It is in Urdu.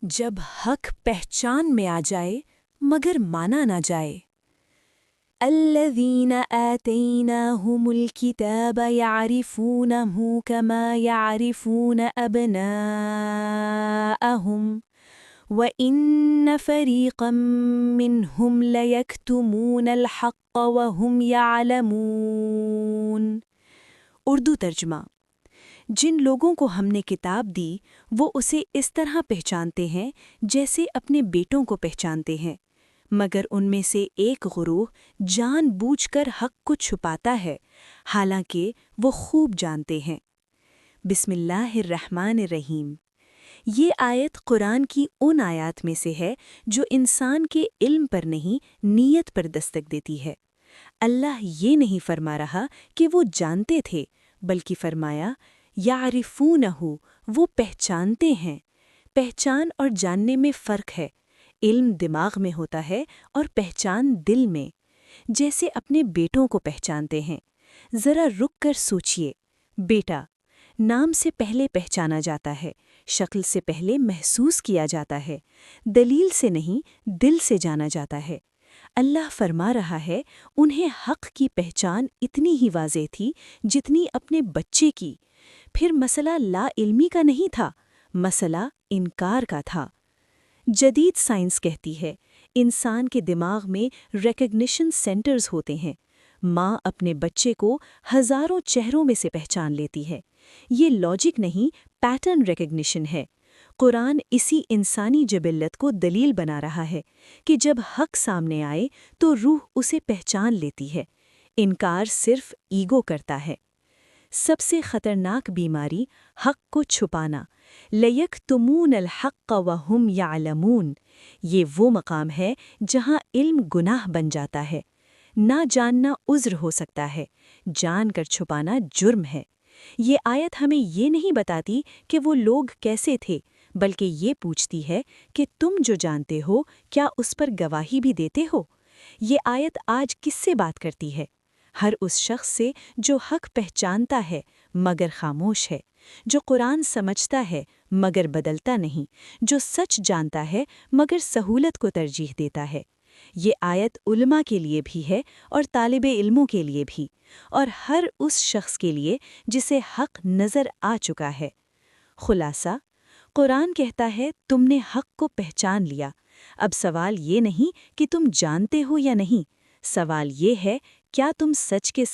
جب حق پہچان میں آ جائے مگر مانا نہ جائے۔ الذین آتیناہم الکتاب یعرفونہ کما یعرفون ابناءہم وَإِنَّ فَرِيقًا مِّنْهُمْ لَيَكْتُمُونَ الْحَقَّ وَهُمْ يَعْلَمُونَ۔ اردو ترجمہ: جن لوگوں کو ہم نے کتاب دی وہ اسے اس طرح پہچانتے ہیں جیسے اپنے بیٹوں کو پہچانتے ہیں، مگر ان میں سے ایک گروہ جان بوجھ کر حق کو چھپاتا ہے، حالانکہ وہ خوب جانتے ہیں۔ بسم اللہ الرحمن الرحیم۔ یہ آیت قرآن کی ان آیات میں سے ہے جو انسان کے علم پر نہیں، نیت پر دستک دیتی ہے۔ اللہ یہ نہیں فرما رہا کہ وہ جانتے تھے، بلکہ فرمایا یعرفونہ، وہ پہچانتے ہیں۔ پہچان اور جاننے میں فرق ہے۔ علم دماغ میں ہوتا ہے اور پہچان دل میں۔ جیسے اپنے بیٹوں کو پہچانتے ہیں۔ ذرا رک کر سوچئے، بیٹا نام سے پہلے پہچانا جاتا ہے، شکل سے پہلے محسوس کیا جاتا ہے، دلیل سے نہیں دل سے جانا جاتا ہے۔ اللہ فرما رہا ہے انہیں حق کی پہچان اتنی ہی واضح تھی جتنی اپنے بچے کی۔ پھر مسئلہ لا علمی کا نہیں تھا، مسئلہ انکار کا تھا۔ جدید سائنس کہتی ہے انسان کے دماغ میں ریکگنیشن سینٹرز ہوتے ہیں۔ ماں اپنے بچے کو ہزاروں چہروں میں سے پہچان لیتی ہے۔ یہ لاجک نہیں، پیٹرن ریکگنیشن ہے۔ قرآن اسی انسانی جبلت کو دلیل بنا رہا ہے کہ جب حق سامنے آئے تو روح اسے پہچان لیتی ہے، انکار صرف ایگو کرتا ہے۔ سب سے خطرناک بیماری حق کو چھپانا۔ لَيَكْتُمُونَ الْحَقَّ وَهُمْ يَعْلَمُونَ۔ یہ وہ مقام ہے جہاں علم گناہ بن جاتا ہے۔ نہ جاننا عذر ہو سکتا ہے، جان کر چھپانا جرم ہے۔ یہ آیت ہمیں یہ نہیں بتاتی کہ وہ لوگ کیسے تھے، بلکہ یہ پوچھتی ہے کہ تم جو جانتے ہو کیا اس پر گواہی بھی دیتے ہو؟ یہ آیت آج کس سے بات کرتی ہے؟ ہر اس شخص سے جو حق پہچانتا ہے مگر خاموش ہے، جو قرآن سمجھتا ہے مگر بدلتا نہیں، جو سچ جانتا ہے مگر سہولت کو ترجیح دیتا ہے۔ یہ آیت علماء کے لیے بھی ہے اور طالب علموں کے لیے بھی، اور ہر اس شخص کے لیے جسے حق نظر آ چکا ہے۔ خلاصہ، قرآن کہتا ہے تم نے حق کو پہچان لیا۔ اب سوال یہ نہیں کہ تم جانتے ہو یا نہیں، سوال یہ ہے کیا تم سچ کے